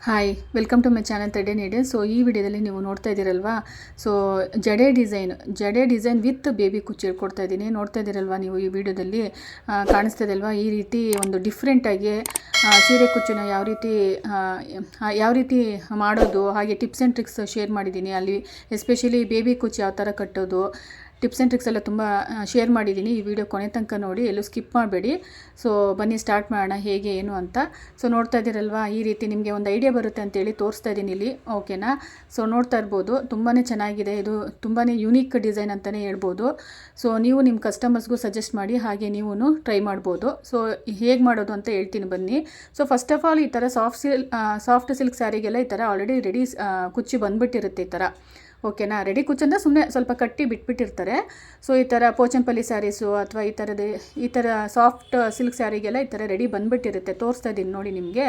Hi welcome to my channel thread and needle. So ಈ ವಿಡಿಯೋದಲ್ಲಿ ನೀವು ನೋಡ್ತಾ ಇದ್ದೀರಲ್ವಾ, ಸೊ ಜಡೆ ಡಿಸೈನ್ ವಿತ್ ಬೇಬಿ ಕುಚ್ಚು ಹೇಳ್ಕೊಡ್ತಾ ಇದ್ದೀನಿ. ನೋಡ್ತಾ ಇದ್ದೀರಲ್ವಾ ನೀವು ಈ ವಿಡಿಯೋದಲ್ಲಿ ಕಾಣಿಸ್ತಾ ಇದೆಯಲ್ವಾ, ಈ ರೀತಿ ಒಂದು ಡಿಫ್ರೆಂಟಾಗಿ ಸೀರೆ ಕುಚ್ಚನ್ನ ಯಾವ ರೀತಿ ಮಾಡೋದು, ಹಾಗೆ ಟಿಪ್ಸ್ ಆ್ಯಂಡ್ ಟ್ರಿಕ್ಸ್ ಶೇರ್ ಮಾಡಿದ್ದೀನಿ. ಅಲ್ಲಿ ಎಸ್ಪೆಷಲಿ ಬೇಬಿ ಕುಚ್ಚು ಯಾವ ಥರ ಕಟ್ಟೋದು, ಟಿಪ್ಸ್ ಆ್ಯಂಡ್ ಟ್ರಿಕ್ಸ್ ಎಲ್ಲ ತುಂಬ ಶೇರ್ ಮಾಡಿದ್ದೀನಿ. ಈ ವಿಡಿಯೋ ಕೊನೆ ತನಕ ನೋಡಿ, ಎಲ್ಲೂ ಸ್ಕಿಪ್ ಮಾಡಬೇಡಿ. ಸೊ ಬನ್ನಿ ಸ್ಟಾರ್ಟ್ ಮಾಡೋಣ ಹೇಗೆ ಏನು ಅಂತ. ಸೊ ನೋಡ್ತಾ ಇದ್ದೀರಲ್ವಾ, ಈ ರೀತಿ ನಿಮಗೆ ಒಂದು ಐಡಿಯಾ ಬರುತ್ತೆ ಅಂತೇಳಿ ತೋರಿಸ್ತಾ ಇದ್ದೀನಿ ಇಲ್ಲಿ, ಓಕೆನಾ. ಸೊ ನೋಡ್ತಾ ಇರ್ಬೋದು, ತುಂಬಾ ಚೆನ್ನಾಗಿದೆ. ಇದು ತುಂಬಾ ಯುನೀಕ್ ಡಿಸೈನ್ ಅಂತಲೇ ಹೇಳ್ಬೋದು. ಸೊ ನೀವು ನಿಮ್ಮ ಕಸ್ಟಮರ್ಸ್ಗೂ ಸಜೆಸ್ಟ್ ಮಾಡಿ, ಹಾಗೆ ನೀವು ಟ್ರೈ ಮಾಡ್ಬೋದು. ಸೊ ಹೇಗೆ ಮಾಡೋದು ಅಂತ ಹೇಳ್ತೀನಿ ಬನ್ನಿ. ಸೊ ಫಸ್ಟ್ ಆಫ್ ಆಲ್, ಈ ಥರ ಸಾಫ್ಟ್ ಸಿಲ್ಕ್ ಸ್ಯಾರಿಗೆಲ್ಲ ಈ ಥರ ಆಲ್ರೆಡಿ ರೆಡಿ ಕುಚ್ಚು ಬಂದುಬಿಟ್ಟಿರುತ್ತೆ ಈ ಥರ, ಓಕೆನಾ. ರೆಡಿ ಕುಚ್ಚಂದ್ರೆ ಸುಮ್ಮನೆ ಸ್ವಲ್ಪ ಕಟ್ಟಿ ಬಿಟ್ಬಿಟ್ಟಿರ್ತಾರೆ. ಸೊ ಈ ಥರ ಪೋಚಂಪಲ್ಲಿ ಸ್ಯಾರೀಸು ಅಥವಾ ಈ ಥರ ಸಾಫ್ಟ್ ಸಿಲ್ಕ್ ಸ್ಯಾರಿಗೆಲ್ಲ ಈ ಥರ ರೆಡಿ ಬಂದುಬಿಟ್ಟಿರುತ್ತೆ. ತೋರಿಸ್ತಾ ಇದ್ದೀನಿ ನೋಡಿ ನಿಮಗೆ.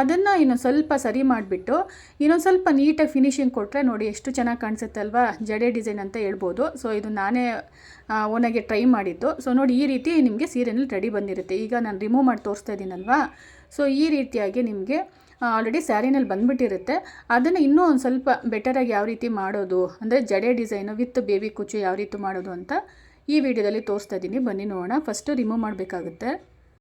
ಅದನ್ನು ಇನ್ನೊಂದು ಸ್ವಲ್ಪ ಸರಿ ಮಾಡಿಬಿಟ್ಟು ಇನ್ನೊಂದು ಸ್ವಲ್ಪ ನೀಟಾಗಿ ಫಿನಿಶಿಂಗ್ ಕೊಟ್ಟರೆ ನೋಡಿ ಎಷ್ಟು ಚೆನ್ನಾಗಿ ಕಾಣಿಸುತ್ತೆ ಅಲ್ವಾ, ಜಡೆ ಡಿಸೈನ್ ಅಂತ ಹೇಳ್ಬೋದು. ಸೊ ಇದು ನಾನೇ ಓನಾಗೆ ಟ್ರೈ ಮಾಡಿದ್ದು. ಸೊ ನೋಡಿ, ಈ ರೀತಿ ನಿಮಗೆ ಸೀರೆನಲ್ಲಿ ರೆಡಿ ಬಂದಿರುತ್ತೆ. ಈಗ ನಾನು ರಿಮೂವ್ ಮಾಡಿ ತೋರಿಸ್ತಾ ಇದ್ದೀನಲ್ವಾ. ಸೊ ಈ ರೀತಿಯಾಗಿ ನಿಮಗೆ ಆಲ್ರೆಡಿ ಸ್ಯಾರಿನಲ್ಲಿ ಬಂದುಬಿಟ್ಟಿರುತ್ತೆ. ಅದನ್ನು ಇನ್ನೂ ಒಂದು ಸ್ವಲ್ಪ ಬೆಟರಾಗಿ ಯಾವ ರೀತಿ ಮಾಡೋದು, ಅಂದರೆ ಜಡೆ ಡಿಸೈನು ವಿತ್ ಬೇಬಿ ಕುಚ್ಚು ಯಾವ ರೀತಿ ಮಾಡೋದು ಅಂತ ಈ ವಿಡಿಯೋದಲ್ಲಿ ತೋರಿಸ್ತಾ ಇದ್ದೀನಿ. ಬನ್ನಿ ನೋಡೋಣ. ಫಸ್ಟು ರಿಮೂವ್ ಮಾಡಬೇಕಾಗುತ್ತೆ.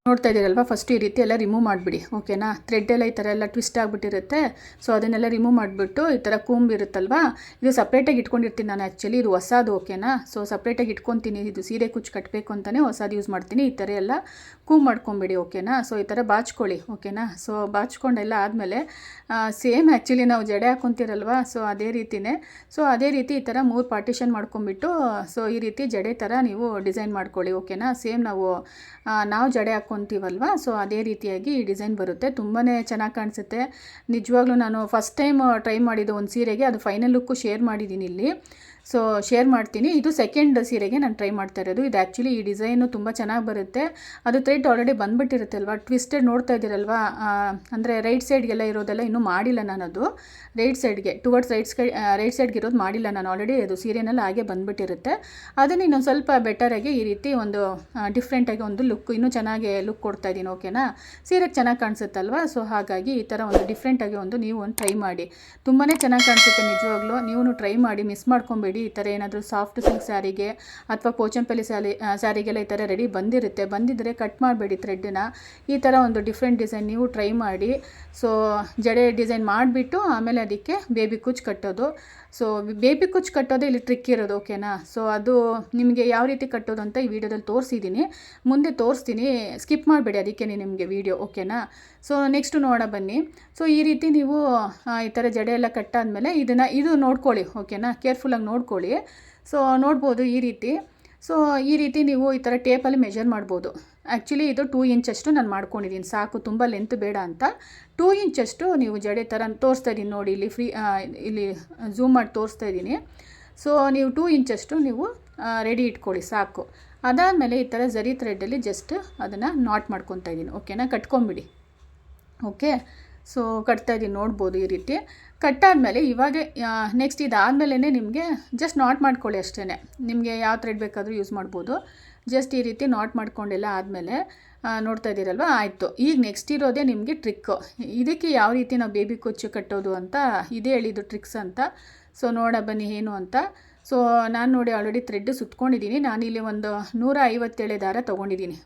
ನೋಡ್ತಾ ಇದ್ದೀರಲ್ವ, ಫಸ್ಟ್ ಈ ರೀತಿ ಎಲ್ಲ ರಿಮೂವ್ ಮಾಡಿಬಿಡಿ, ಓಕೆನಾ. ಥ್ರೆಡ್ ಎಲ್ಲ ಈ ಥರ ಎಲ್ಲ ಟ್ವಿಸ್ಟ್ ಆಗಿಬಿಟ್ಟಿರುತ್ತೆ. ಸೊ ಅದನ್ನೆಲ್ಲ ರಿಮೂವ್ ಮಾಡಿಬಿಟ್ಟು ಈ ಥರ ಕೂಂಬ್ ಇರುತ್ತಲ್ವ, ಇದು ಸಪ್ರೇಟಾಗಿ ಇಟ್ಕೊಂಡಿರ್ತೀನಿ ನಾನು. ಆ್ಯಕ್ಚುಲಿ ಇದು ಹೊಸದು, ಓಕೆನಾ. ಸೊ ಸಪ್ರೇಟಾಗಿ ಇಟ್ಕೊತೀನಿ. ಇದು ಸೀರೆ ಕುಚ್ಚು ಕಟ್ಟಬೇಕು ಅಂತಲೇ ಹೊಸದು ಯೂಸ್ ಮಾಡ್ತೀನಿ. ಈ ಥರ ಎಲ್ಲ ಕೂಂಬ್ ಮಾಡ್ಕೊಂಬಿಡಿ, ಓಕೆನಾ. ಸೊ ಈ ಥರ ಬಾಚ್ಕೊಳ್ಳಿ, ಓಕೆನಾ. ಸೊ ಬಾಚ್ಕೊಂಡೆಲ್ಲ ಆದಮೇಲೆ ಸೇಮ್ ಆ್ಯಕ್ಚುಲಿ ನಾವು ಜಡೆ ಹಾಕ್ಕೊತೀರಲ್ವ, ಸೊ ಅದೇ ರೀತಿಯೇ. ಸೊ ಅದೇ ರೀತಿ ಈ ಥರ 3 ಪಾರ್ಟಿಷನ್ ಮಾಡ್ಕೊಂಬಿಟ್ಟು, ಸೊ ಈ ರೀತಿ ಜಡೆ ಥರ ನೀವು ಡಿಸೈನ್ ಮಾಡ್ಕೊಳ್ಳಿ, ಓಕೆನಾ. ಸೇಮ್ ನಾವು ಜಡೆ ಹಾಕ್ಕೊತೀವಲ್ವ, ಸೊ ಅದೇ ರೀತಿಯಾಗಿ ಈ ಡಿಸೈನ್ ಬರುತ್ತೆ. ತುಂಬಾ ಚೆನ್ನಾಗಿ ಕಾಣಿಸುತ್ತೆ. ನಿಜವಾಗ್ಲೂ ನಾನು ಫಸ್ಟ್ ಟೈಮ್ ಟ್ರೈ ಮಾಡಿದ್ದು ಒಂದು ಸೀರೆಗೆ, ಅದು ಫೈನಲ್ ಲುಕ್ಕು ಶೇರ್ ಮಾಡಿದ್ದೀನಿ ಇಲ್ಲಿ. ಸೊ ಶೇರ್ ಮಾಡ್ತೀನಿ. ಇದು ಸೆಕೆಂಡ್ ಸೀರೆಗೆ ನಾನು ಟ್ರೈ ಮಾಡ್ತಾ ಇರೋದು. ಇದು ಆ್ಯಕ್ಚುಲಿ ಈ ಡಿಸೈನು ತುಂಬ ಚೆನ್ನಾಗಿ ಬರುತ್ತೆ. ಅದು ಥ್ರೆಡ್ ಆಲ್ರೆಡಿ ಬಂದುಬಿಟ್ಟಿರುತ್ತೆ ಅಲ್ವಾ, ಟ್ವಿಸ್ಟೆಡ್ ನೋಡ್ತಾ ಇದ್ದೀರಲ್ವಾ. ಅಂದರೆ ರೈಟ್ ಸೈಡ್ಗೆಲ್ಲ ಇರೋದೆಲ್ಲ ಇನ್ನೂ ಮಾಡಿಲ್ಲ ನಾನು. ಅದು ರೈಟ್ ಸೈಡ್ಗೆ ಟುವರ್ಡ್ಸ್ ರೈಟ್ ಸೈಡ್ಗೆ ಇರೋದು ಮಾಡಿಲ್ಲ ನಾನು. ಆಲ್ರೆಡಿ ಅದು ಸೀರೆನಲ್ಲಿ ಹಾಗೆ ಬಂದುಬಿಟ್ಟಿರುತ್ತೆ. ಅದನ್ನು ಇನ್ನೊಂದು ಸ್ವಲ್ಪ ಬೆಟರಾಗಿ ಈ ರೀತಿ ಒಂದು ಡಿಫ್ರೆಂಟಾಗಿ ಒಂದು ಲುಕ್, ಇನ್ನೂ ಚೆನ್ನಾಗಿ ಲುಕ್ ಕೊಡ್ತಾ ಇದ್ದೀನಿ, ಓಕೆನಾ. ಸೀರೆಗೆ ಚೆನ್ನಾಗಿ ಕಾಣಿಸುತ್ತಲ್ವ. ಸೊ ಹಾಗಾಗಿ ಈ ಥರ ಒಂದು ಡಿಫ್ರೆಂಟಾಗಿ ನೀವು ಒಂದು ಟ್ರೈ ಮಾಡಿ. ತುಂಬಾ ಚೆನ್ನಾಗಿ ಕಾಣಿಸುತ್ತೆ ನಿಜವಾಗ್ಲೂ. ನೀವು ಟ್ರೈ ಮಾಡಿ, ಮಿಸ್ ಮಾಡ್ಕೊಬೇಡಿ. ಈ ಥರ ಏನಾದರೂ ಸಾಫ್ಟ್ ಸಿಲ್ಕ್ ಸ್ಯಾರಿಗೆ ಅಥವಾ ಪೋಚಂಪಲ್ಲಿ ಸ್ಯಾರಿಗೆಲ್ಲ ಈ ಥರ ರೆಡಿ ಬಂದಿದ್ದರೆ ಕಟ್ ಮಾಡಬೇಡಿ ಥ್ರೆಡ್ಡನ್ನ. ಈ ಥರ ಒಂದು ಡಿಫ್ರೆಂಟ್ ಡಿಸೈನ್ ನೀವು ಟ್ರೈ ಮಾಡಿ. ಸೊ ಜಡೆ ಡಿಸೈನ್ ಮಾಡಿಬಿಟ್ಟು ಆಮೇಲೆ ಅದಕ್ಕೆ ಬೇಬಿ ಕುಚ್ಚು ಕಟ್ಟೋದು. ಸೊ ಬೇಬಿ ಕುಚ್ಚು ಕಟ್ಟೋದೇ ಇಲ್ಲಿ ಟ್ರಿಕ್ ಇರೋದು, ಓಕೆನಾ. ಸೊ ಅದು ನಿಮಗೆ ಯಾವ ರೀತಿ ಕಟ್ಟೋದು ಅಂತ ಈ ವಿಡಿಯೋದಲ್ಲಿ ತೋರಿಸಿದ್ದೀನಿ, ಮುಂದೆ ತೋರಿಸ್ತೀನಿ. ಸ್ಕಿಪ್ ಮಾಡಬೇಡಿ ಅದಕ್ಕೆ ನಿಮಗೆ ವಿಡಿಯೋ, ಓಕೆನಾ. ಸೊ ನೆಕ್ಸ್ಟ್ ನೋಡೋಣ ಬನ್ನಿ. ಸೊ ಈ ರೀತಿ ನೀವು ಈ ಥರ ಜಡೆ ಎಲ್ಲ ಕಟ್ಟಾದಮೇಲೆ ಇದು ನೋಡ್ಕೊಳ್ಳಿ, ಓಕೆನಾ. ಕೇರ್ಫುಲ್ಲಾಗಿ ನೋಡ್ಕೊಳ್ಳಿ. ಸೊ ನೋಡ್ಬೋದು ಈ ರೀತಿ. ಸೊ ಈ ರೀತಿ ನೀವು ಈ ಥರ ಟೇಪಲ್ಲಿ ಮೆಜರ್ ಮಾಡ್ಬೋದು. ಆ್ಯಕ್ಚುಲಿ ಇದು 2 ಇಂಚಷ್ಟು ನಾನು ಮಾಡ್ಕೊಂಡಿದ್ದೀನಿ, ಸಾಕು, ತುಂಬ ಲೆಂತ್ ಬೇಡ ಅಂತ. 2 ಇಂಚಷ್ಟು ನೀವು ಜಡೆ ಥರ ತೋರಿಸ್ತಾ ಇದ್ದೀನಿ ನೋಡಿ, ಇಲ್ಲಿ ಝೂಮ್ ಮಾಡಿ ತೋರಿಸ್ತಾ ಇದ್ದೀನಿ. ಸೊ ನೀವು 2 ಇಂಚಷ್ಟು ನೀವು ರೆಡಿ ಇಟ್ಕೊಳ್ಳಿ, ಸಾಕು. ಅದಾದಮೇಲೆ ಈ ಥರ ಜರಿ ಥ್ರೆಡ್ಡಲ್ಲಿ ಜಸ್ಟ್ ಅದನ್ನು ನಾಟ್ ಮಾಡ್ಕೊತಾ ಇದ್ದೀನಿ, ಓಕೆನಾ. ಕಟ್ಕೊಂಬಿಡಿ, ಓಕೆ. ಸೊ ಕಟ್ತಾಯಿದ್ದೀನಿ, ನೋಡ್ಬೋದು ಈ ರೀತಿ. ಕಟ್ಟಾದಮೇಲೆ ಇವಾಗ ನೆಕ್ಸ್ಟ್ ಇದಾದಮೇಲೆ ನಿಮಗೆ ಜಸ್ಟ್ ನಾಟ್ ಮಾಡ್ಕೊಳ್ಳಿ ಅಷ್ಟೇ. ನಿಮಗೆ ಯಾವ ಥ್ರೆಡ್ ಬೇಕಾದರೂ ಯೂಸ್ ಮಾಡ್ಬೋದು. ಜಸ್ಟ್ ಈ ರೀತಿ ನಾಟ್ ಮಾಡ್ಕೊಂಡೆಲ್ಲ ಆದಮೇಲೆ ನೋಡ್ತಾ ಇದ್ದೀರಲ್ವ, ಆಯಿತು. ಈಗ ನೆಕ್ಸ್ಟ್ ಇರೋದೇ ನಿಮಗೆ ಟ್ರಿಕ್ಕು. ಇದಕ್ಕೆ ಯಾವ ರೀತಿ ನಾವು ಬೇಬಿ ಕುಚ್ಚು ಕಟ್ಟೋದು ಅಂತ ಇದೇ ಹೇಳಿದ್ದು ಟ್ರಿಕ್ಸ್ ಅಂತ. ಸೊ ನೋಡ ಬನ್ನಿ ಏನು ಅಂತ. ಸೊ ನಾನು ನೋಡಿ ಆಲ್ರೆಡಿ ಥ್ರೆಡ್ ಸುತ್ಕೊಂಡಿದ್ದೀನಿ. ನಾನಿಲ್ಲಿ ಒಂದು 157 ದಾರ ತೊಗೊಂಡಿದ್ದೀನಿ,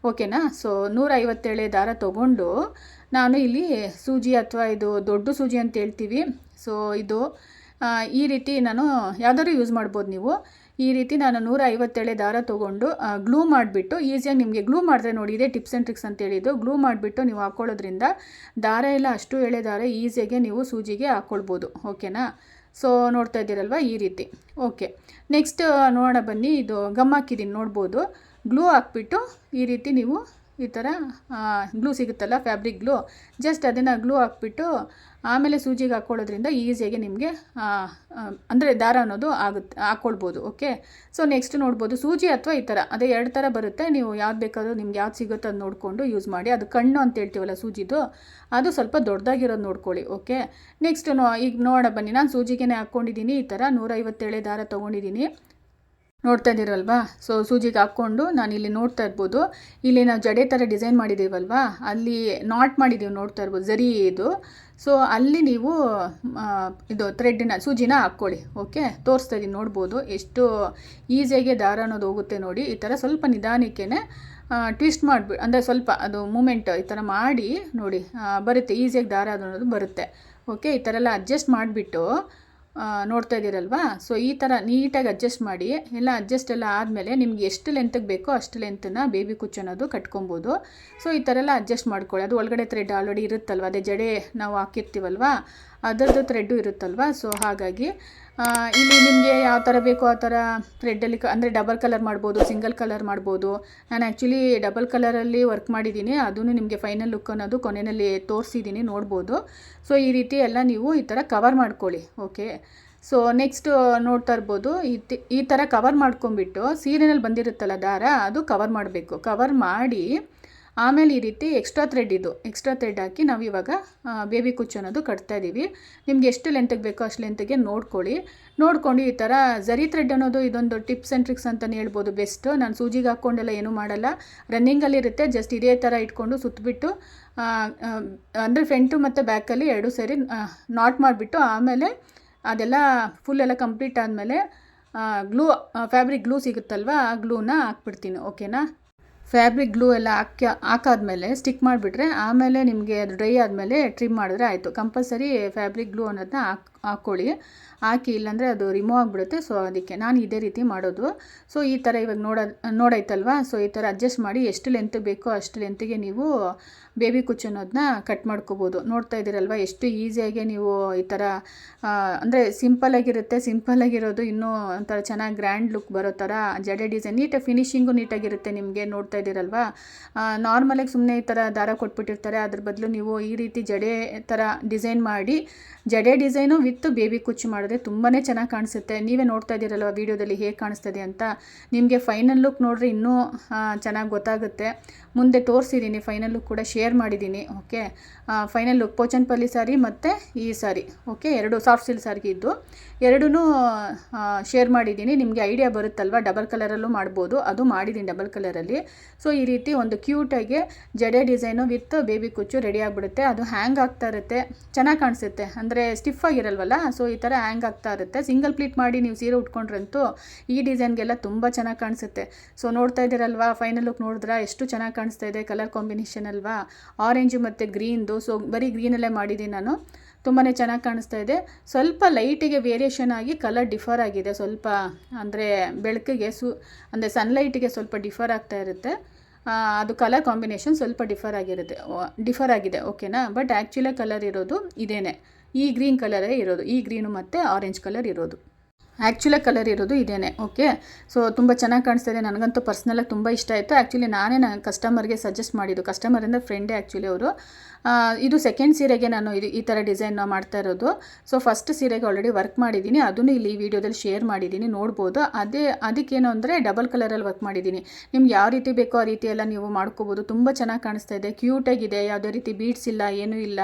ಓಕೆನಾ. ಸೊ 157 ದಾರ ತೊಗೊಂಡು ನಾನು ಇಲ್ಲಿ ಸೂಜಿ, ಅಥವಾ ಇದು ದೊಡ್ಡ ಸೂಜಿ ಅಂತ ಹೇಳ್ತೀವಿ. ಸೊ ಇದು ಈ ರೀತಿ ನಾನು ಯಾವ್ದಾದ್ರು ಯೂಸ್ ಮಾಡ್ಬೋದು ನೀವು. ಈ ರೀತಿ ನಾನು 157 ದಾರ ತೊಗೊಂಡು ಗ್ಲೂ ಮಾಡಿಬಿಟ್ಟು, ಈಸಿಯಾಗಿ ನಿಮಗೆ ಗ್ಲೂ ಮಾಡಿದ್ರೆ ನೋಡಿ, ಇದೇ ಟಿಪ್ಸ್ ಆ್ಯಂಡ್ ಟ್ರಿಕ್ಸ್ ಅಂತ ಹೇಳಿದ್ದು. ಗ್ಲೂ ಮಾಡಿಬಿಟ್ಟು ನೀವು ಹಾಕ್ಕೊಳ್ಳೋದ್ರಿಂದ ದಾರ ಎಲ್ಲ ಅಷ್ಟು ಎಳೆ ದಾರ ಈಸಿಯಾಗಿ ನೀವು ಸೂಜಿಗೆ ಹಾಕ್ಕೊಳ್ಬೋದು, ಓಕೆನಾ. ಸೊ ನೋಡ್ತಾ ಇದ್ದೀರಲ್ವ ಈ ರೀತಿ, ಓಕೆ. ನೆಕ್ಸ್ಟ್ ನೋಡೋಣ ಬನ್ನಿ. ಇದು ಗಮ್ ಹಾಕಿದ್ದೀನಿ, ನೋಡ್ಬೋದು. ಗ್ಲೂ ಹಾಕ್ಬಿಟ್ಟು ಈ ರೀತಿ ನೀವು ಈ ಥರ ಗ್ಲೂ ಸಿಗುತ್ತಲ್ಲ, ಫ್ಯಾಬ್ರಿಕ್ ಗ್ಲೂ, ಜಸ್ಟ್ ಅದನ್ನು ಗ್ಲೂ ಹಾಕ್ಬಿಟ್ಟು ಆಮೇಲೆ ಸೂಜಿಗೆ ಹಾಕ್ಕೊಳ್ಳೋದ್ರಿಂದ ಈಸಿಯಾಗಿ ನಿಮಗೆ ಅಂದರೆ ದಾರ ಅನ್ನೋದು ಹಾಕ್ಕೊಳ್ಬೋದು, ಓಕೆ. ಸೊ ನೆಕ್ಸ್ಟ್ ನೋಡ್ಬೋದು ಸೂಜಿ ಅಥವಾ ಈ ಥರ, ಅದೇ 2 ಥರ ಬರುತ್ತೆ. ನೀವು ಯಾವ್ದು ಬೇಕಾದರೂ ನಿಮ್ಗೆ ಯಾವ್ದು ಸಿಗುತ್ತೋ ಅದು ನೋಡಿಕೊಂಡು ಯೂಸ್ ಮಾಡಿ. ಅದು ಕಣ್ಣು ಅಂತ ಹೇಳ್ತೀವಲ್ಲ ಸೂಜಿದು, ಅದು ಸ್ವಲ್ಪ ದೊಡ್ಡದಾಗಿರೋದು ನೋಡ್ಕೊಳ್ಳಿ, ಓಕೆ. ನೆಕ್ಸ್ಟ್ ಈಗ ನೋಡೋಣ ಬನ್ನಿ. ನಾನು ಸೂಜಿಗೆ ಹಾಕ್ಕೊಂಡಿದ್ದೀನಿ. ಈ ಥರ 157 ದಾರ ತೊಗೊಂಡಿದ್ದೀನಿ, ನೋಡ್ತಾ ಇದ್ದೀರಲ್ವಾ. ಸೊ ಸೂಜಿಗೆ ಹಾಕ್ಕೊಂಡು ನಾನು ಇಲ್ಲಿ ನೋಡ್ತಾ ಇರ್ಬೋದು, ಇಲ್ಲಿ ನಾವು ಜಡೆ ಥರ ಡಿಸೈನ್ ಮಾಡಿದ್ದೀವಲ್ವಾ, ಅಲ್ಲಿ ನಾಟ್ ಮಾಡಿದ್ದೀವಿ, ನೋಡ್ತಾ ಇರ್ಬೋದು, ಜರಿ ಇದು. ಸೊ ಅಲ್ಲಿ ನೀವು ಇದು ಥ್ರೆಡ್ಡಿನ ಸೂಜಿನ ಹಾಕ್ಕೊಳ್ಳಿ. ಓಕೆ, ತೋರಿಸ್ತಾ ಇದ್ದೀನಿ ನೋಡ್ಬೋದು ಎಷ್ಟು ಈಸಿಯಾಗಿ ದಾರ ಅನ್ನೋದು ಹೋಗುತ್ತೆ ನೋಡಿ. ಈ ಥರ ಸ್ವಲ್ಪ ನಿಧಾನಕ್ಕೇ ಟ್ವಿಸ್ಟ್ ಮಾಡಿಬಿಟ್ಟು, ಅಂದರೆ ಸ್ವಲ್ಪ ಅದು ಮೂಮೆಂಟ್ ಈ ಥರ ಮಾಡಿ ನೋಡಿ, ಬರುತ್ತೆ ಈಸಿಯಾಗಿ ದಾರ ಅನ್ನೋದು ಬರುತ್ತೆ. ಓಕೆ, ಈ ಥರ ಎಲ್ಲ ಅಡ್ಜಸ್ಟ್ ಮಾಡಿಬಿಟ್ಟು ನೋಡ್ತಾ ಇದ್ದೀರಲ್ವಾ. ಸೊ ಈ ಥರ ನೀಟಾಗಿ ಅಡ್ಜಸ್ಟ್ ಮಾಡಿ, ಎಲ್ಲ ಅಡ್ಜಸ್ಟ್ ಎಲ್ಲ ಆದಮೇಲೆ ನಿಮ್ಗೆ ಎಷ್ಟು ಲೆಂತಿಗೆ ಬೇಕೋ ಅಷ್ಟು ಲೆಂತನ್ನು ಬೇಬಿ ಕುಚ್ಚು ಅನ್ನೋದು ಕಟ್ಕೊಬೋದು. ಸೊ ಈ ಥರ ಎಲ್ಲ ಅಡ್ಜಸ್ಟ್ ಮಾಡ್ಕೊಳ್ಳಿ. ಅದು ಒಳಗಡೆ ಥ್ರೆಡ್ ಆಲ್ರೆಡಿ ಇರುತ್ತಲ್ವ, ಅದೇ ಜಡೆ ನಾವು ಹಾಕಿರ್ತೀವಲ್ವ ಅದರದ್ದು ಥ್ರೆಡ್ಡು ಇರುತ್ತಲ್ವ. ಸೊ ಹಾಗಾಗಿ ಇಲ್ಲಿ ನಿಮಗೆ ಯಾವ ಥರ ಬೇಕೋ ಆ ಥರ ಥ್ರೆಡ್ಡಲ್ಲಿ ಅಂದರೆ ಡಬಲ್ ಕಲರ್ ಮಾಡ್ಬೋದು, ಸಿಂಗಲ್ ಕಲರ್ ಮಾಡ್ಬೋದು. ನಾನು ಆ್ಯಕ್ಚುಲಿ ಡಬಲ್ ಕಲರಲ್ಲಿ ವರ್ಕ್ ಮಾಡಿದ್ದೀನಿ, ಅದೂ ನಿಮಗೆ ಫೈನಲ್ ಲುಕ್ ಅನ್ನೋದು ಕೊನೆಯಲ್ಲಿ ತೋರಿಸಿದ್ದೀನಿ ನೋಡ್ಬೋದು. ಸೊ ಈ ರೀತಿ ಎಲ್ಲ ನೀವು ಈ ಥರ ಕವರ್ ಮಾಡ್ಕೊಳ್ಳಿ. ಓಕೆ, ಸೊ ನೆಕ್ಸ್ಟ್ ನೋಡ್ತಾ ಇರ್ಬೋದು, ಈ ಥರ ಕವರ್ ಮಾಡ್ಕೊಂಬಿಟ್ಟು ಸೀರೆನಲ್ಲಿ ಬಂದಿರುತ್ತಲ್ಲ ದಾರ, ಅದು ಕವರ್ ಮಾಡಬೇಕು. ಕವರ್ ಮಾಡಿ ಆಮೇಲೆ ಈ ರೀತಿ ಎಕ್ಸ್ಟ್ರಾ ಥ್ರೆಡ್ ಹಾಕಿ ನಾವು ಇವಾಗ ಬೇಬಿ ಕುಚ್ಚು ಅನ್ನೋದು ಕಟ್ತಾ ಇದ್ದೀವಿ. ನಿಮ್ಗೆ ಎಷ್ಟು ಲೆಂತಿಗೆ ಬೇಕೋ ಅಷ್ಟು ಲೆಂತಿಗೆ ನೋಡ್ಕೊಂಡು ಈ ಥರ ಝರಿ ಥ್ರೆಡ್ ಅನ್ನೋದು ಇದೊಂದು ಟಿಪ್ಸ್ ಆ್ಯಂಡ್ ಟ್ರಿಕ್ಸ್ ಅಂತಲೇ ಹೇಳ್ಬೋದು. ಬೆಸ್ಟ್. ನಾನು ಸೂಜಿಗೆ ಹಾಕ್ಕೊಂಡೆಲ್ಲ ಏನೂ ಮಾಡಲ್ಲ, ರನ್ನಿಂಗಲ್ಲಿರುತ್ತೆ. ಜಸ್ಟ್ ಇದೇ ಥರ ಇಟ್ಕೊಂಡು ಸುತ್ತಬಿಟ್ಟು ಅಂದರೆ ಫ್ರಂಟು ಮತ್ತು ಬ್ಯಾಕಲ್ಲಿ ಎರಡು ಸೇರಿ ನಾಟ್ ಮಾಡಿಬಿಟ್ಟು ಆಮೇಲೆ ಅದೆಲ್ಲ ಫುಲ್ಲೆಲ್ಲ ಕಂಪ್ಲೀಟ್ ಆದಮೇಲೆ ಫ್ಯಾಬ್ರಿಕ್ ಗ್ಲೂ ಸಿಗುತ್ತಲ್ವ, ಆ ಗ್ಲೂನ ಹಾಕ್ಬಿಡ್ತೀನಿ. ಓಕೆನಾ, ಫ್ಯಾಬ್ರಿಕ್ ಗ್ಲೂ ಎಲ್ಲ ಹಾಕಾದ್ಮೇಲೆ ಸ್ಟಿಕ್ ಮಾಡಿಬಿಟ್ರೆ ಆಮೇಲೆ ನಿಮಗೆ ಅದು ಡ್ರೈ ಆದಮೇಲೆ ಟ್ರಿಮ್ ಮಾಡಿದ್ರೆ ಆಯಿತು. ಕಂಪಲ್ಸರಿ ಫ್ಯಾಬ್ರಿಕ್ ಗ್ಲೂ ಅನ್ನೋದನ್ನ ಹಾಕ್ಕೊಳ್ಳಿ. ಹಾಕಿ, ಇಲ್ಲಾಂದರೆ ಅದು ರಿಮೂವ್ ಆಗಿಬಿಡುತ್ತೆ. ಸೊ ಅದಕ್ಕೆ ನಾನು ಇದೇ ರೀತಿ ಮಾಡೋದು. ಸೊ ಈ ಥರ ಇವಾಗ ನೋಡಾಯ್ತಲ್ವಾ. ಸೊ ಈ ಥರ ಅಡ್ಜಸ್ಟ್ ಮಾಡಿ ಎಷ್ಟು ಲೆಂತ್ ಬೇಕೋ ಅಷ್ಟು ಲೆಂತಿಗೆ ನೀವು ಬೇಬಿ ಕುಚ್ಚು ಅನ್ನೋದನ್ನ ಕಟ್ ಮಾಡ್ಕೋಬೋದು. ನೋಡ್ತಾ ಇದ್ದೀರಲ್ವ ಎಷ್ಟು ಈಸಿಯಾಗಿ ನೀವು ಈ ಥರ ಅಂದರೆ ಸಿಂಪಲ್ಲಾಗಿರೋದು ಇನ್ನೂ ಒಂಥರ ಚೆನ್ನಾಗಿ ಗ್ರ್ಯಾಂಡ್ ಲುಕ್ ಬರೋ ಥರ ಜಡೆ ಡಿಸೈನ್ ನೀಟಾಗಿ ಫಿನಿಶಿಂಗು ನೀಟಾಗಿರುತ್ತೆ ನಿಮಗೆ. ನೋಡ್ತಾ ಇದ್ದೀರಲ್ವ, ನಾರ್ಮಲಾಗಿ ಸುಮ್ಮನೆ ಈ ಥರ ದಾರ ಕೊಟ್ಬಿಟ್ಟಿರ್ತಾರೆ, ಅದ್ರ ಬದಲು ನೀವು ಈ ರೀತಿ ಜಡೆ ಥರ ಡಿಸೈನ್ ಮಾಡಿ ಜಡೆ ಡಿಸೈನು ವಿತ್ ಬೇಬಿ ಕುಚ್ಚು ಮಾಡಿದ್ರೆ ತುಂಬಾ ಚೆನ್ನಾಗಿ ಕಾಣಿಸುತ್ತೆ. ನೀವೇ ನೋಡ್ತಾ ಇದ್ದೀರಲ್ವ ವೀಡಿಯೋದಲ್ಲಿ ಹೇಗೆ ಕಾಣಿಸ್ತದೆ ಅಂತ. ನಿಮಗೆ ಫೈನಲ್ ಲುಕ್ ನೋಡಿದ್ರೆ ಇನ್ನೂ ಚೆನ್ನಾಗಿ ಗೊತ್ತಾಗುತ್ತೆ. ಮುಂದೆ ತೋರಿಸಿದ್ದೀನಿ, ಫೈನಲ್ ಲುಕ್ ಕೂಡ ಶೇರ್ ಮಾಡಿದ್ದೀನಿ. ಓಕೆ, ಫೈನಲ್ ಲುಕ್ ಪೋಚನ್ಪಲ್ಲಿ ಸಾರಿ ಮತ್ತು ಈ ಸಾರಿ, ಓಕೆ, ಎರಡು ಸಾಫ್ಟ್ ಸಿಲ್ಕ್ ಸಾರಿಗೆ ಇದ್ದು ಎರಡೂ ಶೇರ್ ಮಾಡಿದ್ದೀನಿ. ನಿಮಗೆ ಐಡಿಯಾ ಬರುತ್ತಲ್ವ, ಡಬಲ್ ಕಲರಲ್ಲೂ ಮಾಡ್ಬೋದು, ಅದು ಮಾಡಿದ್ದೀನಿ ಡಬಲ್ ಕಲರಲ್ಲಿ. ಸೊ ಈ ರೀತಿ ಒಂದು ಕ್ಯೂಟಾಗಿ ಜಡೆ ಡಿಸೈನು ವಿತ್ ಬೇಬಿ ಕುಚ್ಚು ರೆಡಿ ಆಗಿಬಿಡುತ್ತೆ. ಅದು ಹ್ಯಾಂಗ್ ಆಗ್ತಾ ಇರುತ್ತೆ, ಚೆನ್ನಾಗಿ ಕಾಣಿಸುತ್ತೆ, ಅಂದರೆ ಸ್ಟಿಫ್ ಆಗಿರಲ್ವಲ್ಲ. ಸೊ ಈ ಥರ ಹ್ಯಾಂಗ್ ಆಗ್ತಾ ಇರುತ್ತೆ. ಸಿಂಗಲ್ ಪ್ಲೀಟ್ ಮಾಡಿ ನೀವು ಸೀರೆ ಉಟ್ಕೊಂಡ್ರಂತೂ ಈ ಡಿಸೈನ್ಗೆಲ್ಲ ತುಂಬ ಚೆನ್ನಾಗಿ ಕಾಣಿಸುತ್ತೆ. ಸೊ ನೋಡ್ತಾ ಇದ್ದೀರಲ್ವಾ, ಫೈನಲ್ ಲುಕ್ ನೋಡಿದ್ರೆ ಎಷ್ಟು ಚೆನ್ನಾಗಿ ಕಾಣಿಸ್ತಾ ಇದೆ. ಕಲರ್ ಕಾಂಬಿನೇಷನ್ ಅಲ್ವಾ, ಆರೆಂಜು ಮತ್ತು ಗ್ರೀನ್ದು. ಸೊ ಬರೀ ಗ್ರೀನಲ್ಲೇ ಮಾಡಿದ್ದೀನಿ ನಾನು, ತುಂಬಾ ಚೆನ್ನಾಗಿ ಕಾಣಿಸ್ತಾ ಇದೆ. ಸ್ವಲ್ಪ ಲೈಟಿಗೆ ವೇರಿಯೇಷನ್ ಆಗಿ ಕಲರ್ ಡಿಫರ್ ಆಗಿದೆ ಸ್ವಲ್ಪ, ಅಂದರೆ ಬೆಳಕಿಗೆ ಅಂದರೆ ಸನ್ಲೈಟಿಗೆ ಸ್ವಲ್ಪ ಡಿಫರ್ ಆಗ್ತಾ ಇರುತ್ತೆ. ಅದು ಕಲರ್ ಕಾಂಬಿನೇಷನ್ ಸ್ವಲ್ಪ ಡಿಫರ್ ಆಗಿದೆ. ಓಕೆನಾ, ಬಟ್ ಆ್ಯಕ್ಚುಲಾಗಿ ಕಲರ್ ಇರೋದು ಇದೇನೆ, ಈ ಗ್ರೀನ್ ಕಲರೇ ಇರೋದು, ಈ ಗ್ರೀನು ಮತ್ತು ಆರೆಂಜ್ ಕಲರ್ ಇರೋದು. ಆ್ಯಕ್ಚುಲಾಗಿ ಕಲರ್ ಇರೋದು ಇದೇನೆ. ಓಕೆ, ಸೊ ತುಂಬ ಚೆನ್ನಾಗಿ ಕಾಣಿಸ್ತಾ ಇದೆ. ನನಗಂತೂ ಪರ್ಸ್ನಲಾಗಿ ತುಂಬ ಇಷ್ಟ ಆಯಿತು. ಆ್ಯಕ್ಚುಲಿ ನಾನೇ ನನ್ನ ಕಸ್ಟಮರ್ಗೆ ಸಜೆಸ್ಟ್ ಮಾಡಿದ್ದು, ಕಸ್ಟಮರ್ ಅಂದರೆ ಫ್ರೆಂಡೇ ಆ್ಯಕ್ಚುಲಿ ಅವರು. ಇದು ಸೆಕೆಂಡ್ ಸೀರೆಗೆ ನಾನು ಈ ಥರ ಡಿಸೈನ್ ಮಾಡ್ತಾ ಇರೋದು. ಸೊ ಫಸ್ಟ್ ಸೀರೆಗೆ ಆಲ್ರೆಡಿ ವರ್ಕ್ ಮಾಡಿದ್ದೀನಿ, ಅದನ್ನು ಇಲ್ಲಿ ಈ ವಿಡಿಯೋದಲ್ಲಿ ಶೇರ್ ಮಾಡಿದ್ದೀನಿ, ನೋಡ್ಬೋದು. ಅದಕ್ಕೇನು ಅಂದರೆ ಡಬಲ್ ಕಲರಲ್ಲಿ ವರ್ಕ್ ಮಾಡಿದ್ದೀನಿ. ನಿಮ್ಗೆ ಯಾವ ರೀತಿ ಬೇಕೋ ಆ ರೀತಿ ಎಲ್ಲ ನೀವು ಮಾಡ್ಕೋಬೋದು. ತುಂಬ ಚೆನ್ನಾಗಿ ಕಾಣಿಸ್ತಾ ಇದೆ, ಕ್ಯೂಟಾಗಿದೆ, ಯಾವುದೇ ರೀತಿ ಬೀಡ್ಸ್ ಇಲ್ಲ, ಏನೂ ಇಲ್ಲ,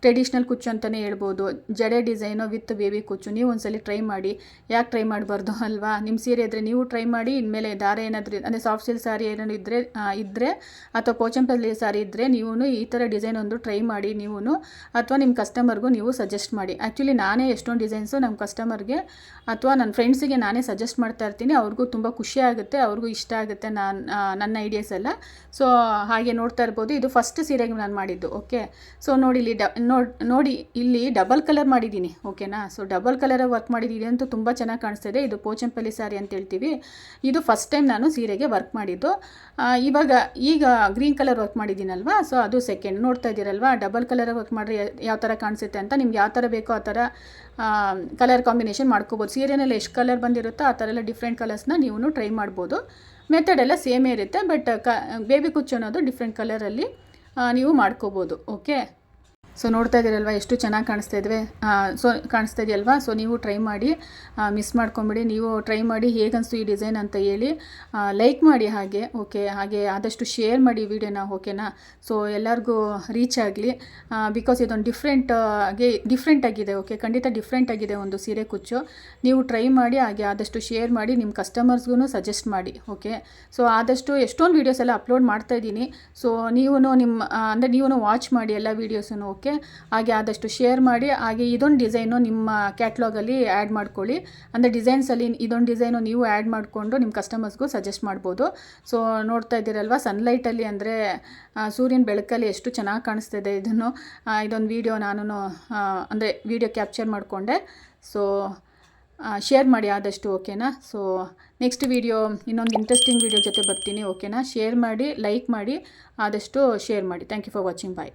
ಟ್ರೆಡಿಷ್ನಲ್ ಕುಚ್ಚು ಅಂತಲೇ ಹೇಳ್ಬೋದು. ಜಡೆ ಡಿಸೈನು ವಿತ್ ಬೇಬಿ ಕುಚ್ಚು. ನೀವು ಒಂದ್ಸಲಿ ಟ್ರೈ ಮಾಡಿ, ಯಾಕೆ ಟ್ರೈ ಮಾಡಬಾರ್ದು ಅಲ್ವಾ. ನಿಮ್ಮ ಸೀರೆ ಇದ್ದರೆ ನೀವು ಟ್ರೈ ಮಾಡಿ. ಇನ್ಮೇಲೆ ದಾರ ಏನಾದರೂ ಅಂದರೆ ಸಾಫ್ಟ್ ಸಿಲ್ಕ್ ಸಾರಿ ಏನಾದರೂ ಇದ್ದರೆ ಅಥವಾ ಪೋಚಂಪಲ್ಲಿ ಸಾರಿ ಇದ್ದರೆ ನೀವು ಈ ಥರ ಡಿಸೈನ್ ಒಂದು ಟ್ರೈ ಮಾಡಿ ನೀವು, ಅಥವಾ ನಿಮ್ಮ ಕಸ್ಟಮರ್ಗೂ ನೀವು ಸಜೆಸ್ಟ್ ಮಾಡಿ. ಆ್ಯಕ್ಚುಲಿ ನಾನೇ ಎಷ್ಟೊಂದು ಡಿಸೈನ್ಸು ನಮ್ಮ ಕಸ್ಟಮರ್ಗೆ ಅಥವಾ ನನ್ನ ಫ್ರೆಂಡ್ಸಿಗೆ ನಾನೇ ಸಜೆಸ್ಟ್ ಮಾಡ್ತಾ ಇರ್ತೀನಿ. ಅವ್ರಿಗೂ ತುಂಬ ಖುಷಿ ಆಗುತ್ತೆ, ಅವ್ರಿಗೂ ಇಷ್ಟ ಆಗುತ್ತೆ ನನ್ನ ಐಡಿಯಾಸ್ ಎಲ್ಲ. ಸೊ ಹಾಗೆ ನೋಡ್ತಾ ಇರ್ಬೋದು, ಇದು ಫಸ್ಟ್ ಸೀರೆಗೆ ನಾನು ಮಾಡಿದ್ದು. ಓಕೆ, ಸೊ ನೋಡಿ ಇಲ್ಲಿ ಡಬಲ್ ಕಲರ್ ಮಾಡಿದ್ದೀನಿ. ಓಕೆನಾ, ಸೊ ಡಬಲ್ ಕಲರಾಗಿ ವರ್ಕ್ ಮಾಡಿದ್ದೀನಿ ಅಂತೂ ತುಂಬ ಚೆನ್ನಾಗಿ ಕಾಣಿಸ್ತಾ ಇದೆ. ಇದು ಪೋಚಂಪಲ್ಲಿ ಸಾರಿ ಅಂತ ಹೇಳ್ತೀವಿ. ಇದು ಫಸ್ಟ್ ಟೈಮ್ ನಾನು ಸೀರೆಗೆ ವರ್ಕ್ ಮಾಡಿದ್ದು. ಈಗ ಗ್ರೀನ್ ಕಲರ್ ವರ್ಕ್ ಮಾಡಿದ್ದೀನಲ್ವಾ, ಸೊ ಅದು ಸೆಕೆಂಡ್. ನೋಡ್ತಾ ಇದ್ದೀರಲ್ವಾ, ಡಬಲ್ ಕಲರ್ ವರ್ಕ್ ಮಾಡಿದ್ರೆ ಯಾವ ಥರ ಕಾಣಿಸುತ್ತೆ ಅಂತ. ನಿಮ್ಗೆ ಯಾವ ಥರ ಬೇಕೋ ಆ ಥರ ಕಲರ್ ಕಾಂಬಿನೇಷನ್ ಮಾಡ್ಕೋಬೋದು. ಸೀರೆನಲ್ಲಿ ಎಷ್ಟು ಕಲರ್ ಬಂದಿರುತ್ತೋ ಆ ಥರ ಎಲ್ಲ ಡಿಫ್ರೆಂಟ್ ಕಲರ್ಸ್ನ ನೀವು ಟ್ರೈ ಮಾಡ್ಬೋದು. ಮೆಥಡ್ ಎಲ್ಲ ಸೇಮೇ ಇರುತ್ತೆ, ಬಟ್ ಬೇಬಿ ಕುಚ್ಚು ಅನ್ನೋದು ಡಿಫ್ರೆಂಟ್ ಕಲರಲ್ಲಿ ನೀವು ಮಾಡ್ಕೋಬೋದು. ಓಕೆ, ಸೊ ನೋಡ್ತಾ ಇದ್ದೀರಲ್ವ ಎಷ್ಟು ಚೆನ್ನಾಗಿ ಕಾಣಿಸ್ತಾ ಇದೆಯಲ್ವಾ. ಸೊ ನೀವು ಟ್ರೈ ಮಾಡಿ, ಮಿಸ್ ಮಾಡ್ಕೊಂಬಿಡಿ. ನೀವು ಟ್ರೈ ಮಾಡಿ ಹೇಗನ್ನಿಸ್ತು ಈ ಡಿಸೈನ್ ಅಂತ ಹೇಳಿ, ಲೈಕ್ ಮಾಡಿ ಹಾಗೆ. ಓಕೆ, ಹಾಗೆ ಆದಷ್ಟು ಶೇರ್ ಮಾಡಿ ವಿಡಿಯೋನ. ಓಕೆನಾ, ಸೊ ಎಲ್ಲರಿಗೂ ರೀಚ್ ಆಗಲಿ. ಬಿಕಾಸ್ ಇದೊಂದು ಡಿಫ್ರೆಂಟ್ ಆಗಿದೆ. ಓಕೆ, ಖಂಡಿತ ಡಿಫ್ರೆಂಟ್ ಆಗಿದೆ ಒಂದು ಸೀರೆ ಕುಚ್ಚು. ನೀವು ಟ್ರೈ ಮಾಡಿ, ಹಾಗೆ ಆದಷ್ಟು ಶೇರ್ ಮಾಡಿ, ನಿಮ್ಮ ಕಸ್ಟಮರ್ಸ್ಗೂ ಸಜೆಸ್ಟ್ ಮಾಡಿ. ಓಕೆ, ಸೊ ಆದಷ್ಟು ಎಷ್ಟೊಂದು ವೀಡಿಯೋಸ್ ಎಲ್ಲ ಅಪ್ಲೋಡ್ ಮಾಡ್ತಾಯಿದ್ದೀನಿ. ಸೊ ನೀವು ವಾಚ್ ಮಾಡಿ ಎಲ್ಲ ವೀಡಿಯೋಸನ್ನು. Okay, okay. ಹಾಗೆ ಆದಷ್ಟು ಶೇರ್ ಮಾಡಿ. ಹಾಗೆ ಇದೊಂದು ಡಿಸೈನು ನಿಮ್ಮ ಕ್ಯಾಟ್ಲಾಗಲ್ಲಿ ಆ್ಯಡ್ ಮಾಡ್ಕೊಳ್ಳಿ. ಅಂದರೆ ಡಿಸೈನ್ಸಲ್ಲಿ ಇದೊಂದು ಡಿಸೈನು ನೀವು ಆ್ಯಡ್ ಮಾಡಿಕೊಂಡು ನಿಮ್ಮ ಕಸ್ಟಮರ್ಸ್ಗೂ ಸಜೆಸ್ಟ್ ಮಾಡ್ಬೋದು. ಸೊ ನೋಡ್ತಾ ಇದ್ದೀರಲ್ವ, ಸನ್ಲೈಟಲ್ಲಿ ಅಂದರೆ ಸೂರ್ಯನ ಬೆಳಕಲ್ಲಿ ಎಷ್ಟು ಚೆನ್ನಾಗಿ ಕಾಣಿಸ್ತಿದೆ ಇದೊಂದು ವೀಡಿಯೋ ನಾನು ಅಂದರೆ ವೀಡಿಯೋ ಕ್ಯಾಪ್ಚರ್ ಮಾಡಿಕೊಂಡೆ. ಸೊ ಶೇರ್ ಮಾಡಿ ಆದಷ್ಟು, ಓಕೆನಾ. ಸೊ ನೆಕ್ಸ್ಟ್ ವೀಡಿಯೋ ಇನ್ನೊಂದು ಇಂಟ್ರೆಸ್ಟಿಂಗ್ ವೀಡಿಯೋ ಜೊತೆ ಬರ್ತೀನಿ, ಓಕೆನಾ. ಶೇರ್ ಮಾಡಿ, ಲೈಕ್ ಮಾಡಿ, ಆದಷ್ಟು ಶೇರ್ ಮಾಡಿ. Thank you for watching. Bye.